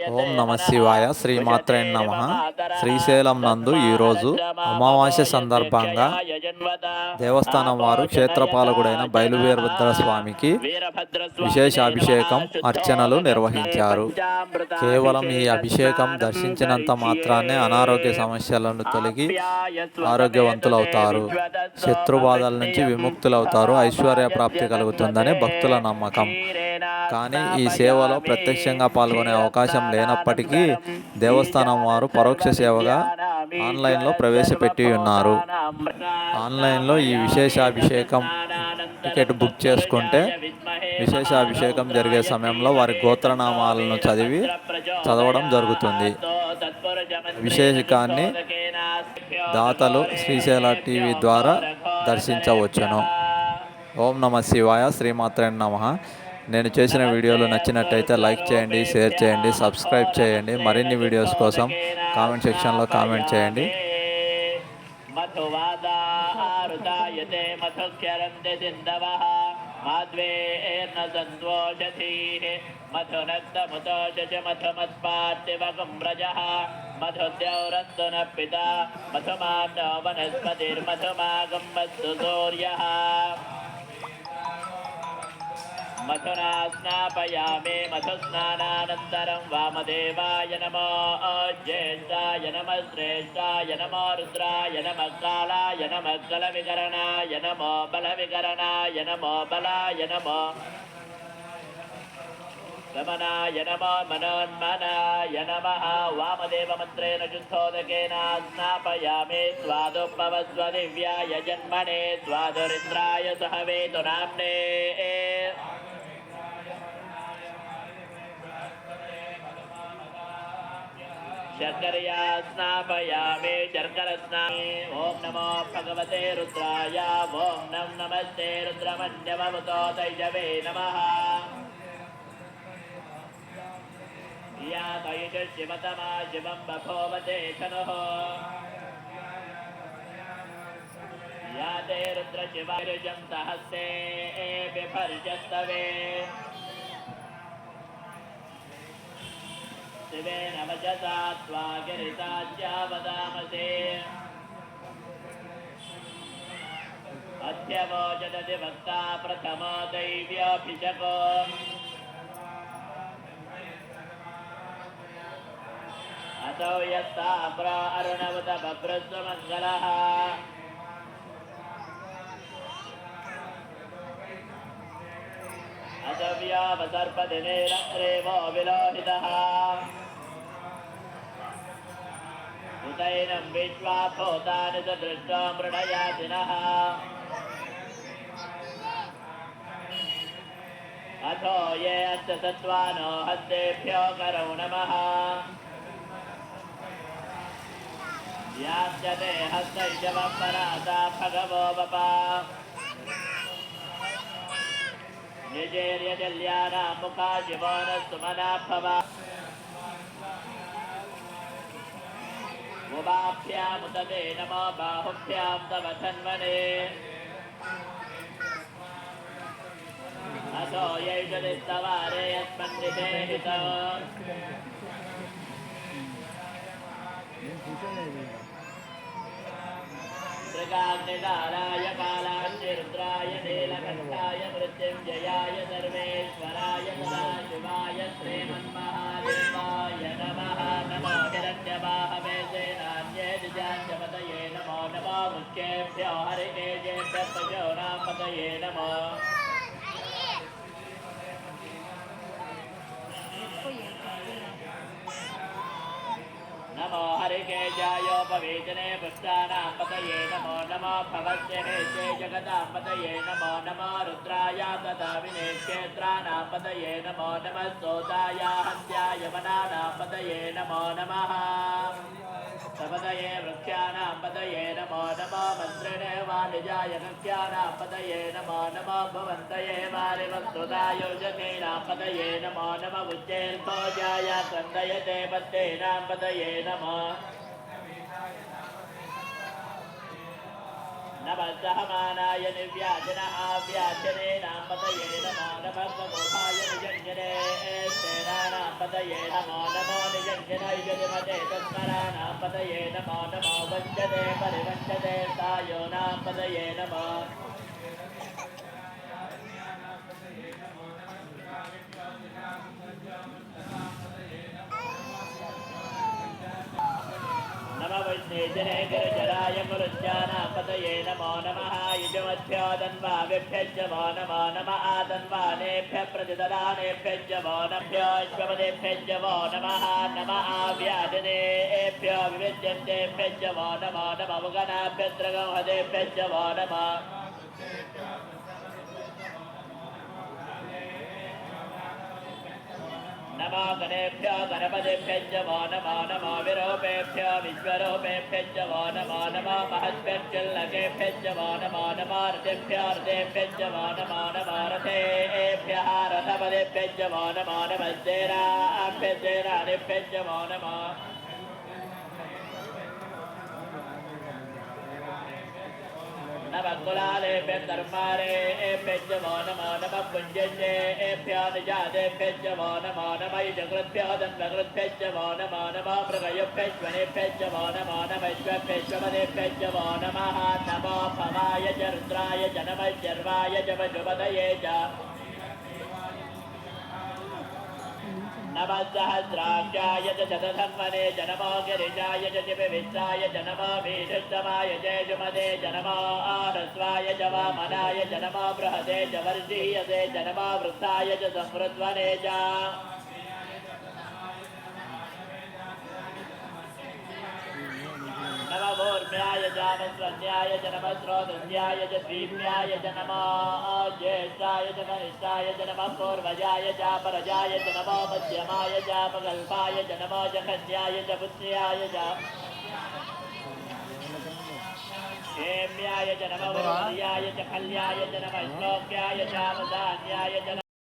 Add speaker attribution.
Speaker 1: ఓం నమ శివాయ. శ్రీమాత్రే నమః. శ్రీశైలం నందు ఈరోజు అమావాస్య సందర్భంగా దేవస్థానం వారు క్షేత్రపాలకుడైన బయలువీరభద్ర స్వామికి విశేష అభిషేకం, అర్చనలు నిర్వహించారు. కేవలం ఈ అభిషేకం దర్శించినంత మాత్రాన్నే అనారోగ్య సమస్యలను తొలగి ఆరోగ్యవంతులవుతారు, శత్రుబాధల నుంచి విముక్తులవుతారు, ఐశ్వర్య ప్రాప్తి కలుగుతుందని భక్తుల నమ్మకం. కానీ ఈ సేవలో ప్రత్యక్షంగా పాల్గొనే అవకాశం లేనప్పటికీ దేవస్థానం వారు పరోక్ష సేవగా ఆన్లైన్లో ప్రవేశపెట్టి ఉన్నారు. ఆన్లైన్లో ఈ విశేషాభిషేకం టికెట్ బుక్ చేసుకుంటే విశేషాభిషేకం జరిగే సమయంలో వారి గోత్రనామాలను చదవడం జరుగుతుంది. అభిషేకాన్ని దాతలు శ్రీశైల టీవీ ద్వారా దర్శించవచ్చును. ఓం నమ శివాయ. శ్రీమాత్రే నమః. నేను చేసిన వీడియోలు నచ్చినట్టయితే లైక్ చేయండి, షేర్ చేయండి, సబ్స్క్రైబ్ చేయండి. మరిన్ని వీడియోస్ కోసం కామెంట్ సెక్షన్లో కామెంట్ చేయండి.
Speaker 2: మథునా స్నాపయామి. మధుస్నానానంతరం వామదేవాయ నమో, జ్యేష్ఠాయ నమ, శ్రేష్ఠాయ నమో, రుద్రాయ నమ, కాళాయ నమ, కల వికరణాయ నమో, బల వికరణాయ నమో, బలాయ నమో, రమణాయ నమో, మనోన్మనాయ నమః. వామదేవ మంత్రేణ శుద్ధోదకేన స్నాపయామి. స్వాదుపవస్వ దివ్యాయ జన్మనే, స్వాదురింద్రాయ సహవేతు నామ్నే. శర్కరయా స్నాపయామి. శర్కరస్నామి. ఓం నమో భగవతే రుద్రాయ. ఓం నమస్తే రుద్రమన్యమముతో తైజవే నమః. యా తైజ శివతమా శివం బభోవతే తనుః. యా తే రుద్ర శివరుజం సహస్తే బిభర్జస్తవే. శివేన వచసా త్వాగిరితాజ్యావదామసే. అధ్యవోచదతి భక్తా ప్రథమో దైవ్యోభిషకో. అసౌ యస్తామ్ర అరుణవత బభ్రస్వ మంగళః. అసవ్యావసర్పదినేరగ్రేవో విలోహితః. ఉదైనం విశ్వా భూతాని చ దృష్టో మృడయాతినః. అథో యే అస్య సత్వానో హస్తేభ్యో కరౌ నమః. యాస్యతే హస్తైజవం పరాతా భగవో వపా. నిజేర్యజల్యానా ముఖా శివోన సుమనా భవ. ఉభాభ్యాముదతే నమో, బాహుభ్యాం తవ ధన్వనే. అసో యైషదిస్తవారే యస్మన్నిషేహితో. త్రికాగ్నిదారాయ కాలాగ్ని రుద్రాయ నీలకంఠాయ మృత్యుంజయాయ సర్వేశ్వరాయ సదాశివాయ శ్రీమన్మహాదేవాయ నమః. నమో హిరణ్యవాహవే సేనాన్యే దిజాంజపతయే నమో. నమో ముఖ్యేభ్యో హరికేజేభ్యః పశూనాం పతయే నమో. నమో హరికేజాయోపవేచనే పుష్టానాం పతయే నమో. నమో భవస్య హేతే జగతాం పతయే నమో. నమో రుద్రాయ తథా వినేక్షేత్రానాం పతయే నమో. నమః స్తోతాయ హంత్యాయ వనానాం పతయే నమో నమః. సపతయే వృక్షానాం పతయే నమో. నమో మంత్రిణే వాలిజాయ కక్ష్యానాం పతయే నమో. నమో భవంతయే వారివక్తృతాయోజకేనాం పతయే నమో. నమ ఉజ్జేర్భోజాయ క్రందయతే పత్తేనాం పతయే నమో. नमः सहमानाय निव्याजन आव्याजने नामपतये नमो नमः प्रमोहाय निजञ्जने सेनानां पतये नमो नमः जयजमते तत्पराणां पतये नमो नमो वञ्चते परिवञ्चते सायोनां पतये नमः नमः वैष्णेजने गिरिजराय मरुज्जानापतये नमो नमः युजमध्यो दन्वाभिभ्यश्च वो नमो नमः आदन्वानेभ्यः प्रतिददानेभ्यश्च वो नभ्योऽश्वपदेभ्यश्च वो नमः नमः आव्याजनेभ्यो विविज्यन्तेभ्यश्च वो नमो नमः मुगनाभ्यस्त्रगंहदेभ्यश्च वो नमः नमो गणेभ्यो गणपतिभ्यश्च वो नमो नमो विरूपेभ्यो विश्वरूपेभ्यश्च वो नमो नमो महद्भ्यश्चिल्लकेभ्यश्च वो नमो नमो रथेभ्यो रथेभ्यश्च वो नमो नमो रथेभ्यः रथपतिभ्यश्च वो नमो नमस्तेराभ्यस्तेरादिभ्यश्च वो नमः नमः कुलालेभ्यः कर्मारेभ्यश्च वो नमो नमः पुञ्जन्येभ्यो निजातेभ्यश्च वो नमो नमः युजकृभ्यो दन्वकृभ्यश्च वो नमो नमः मृगयुभ्यश्वनेभ्यश्च वो नमो नमः विश्वभ्यश्वपदेभ्यश्च वो नमः नमो भवाय च रुद्राय च नमः शर्वाय च पशुपतये च नमः सहस्राक्षाय च शतधन्वने च नमो गिरिजाय च विविष्टाय च नमो भीषुत्तमाय च जुमदे च नमो आरस्वाय च वामनाय च नमो बृहदे च वर्षीयसे च नमो वृत्ताय च संवृद्वने च नमः भूर्म्याय च वस्वन्याय च नमः स्रोतस्याय च द्वीप्याय च नमः ज्येष्ठाय च कनिष्ठाय च नमः पूर्वजाय च परजाय च नमो मध्यमाय च अपकल्पाय च नमो जघन्याय च पुत्र्याय च क्षेम्याय च नमः वरुण्याय च खल्याय च नमः श्लोक्याय च वदान्याय च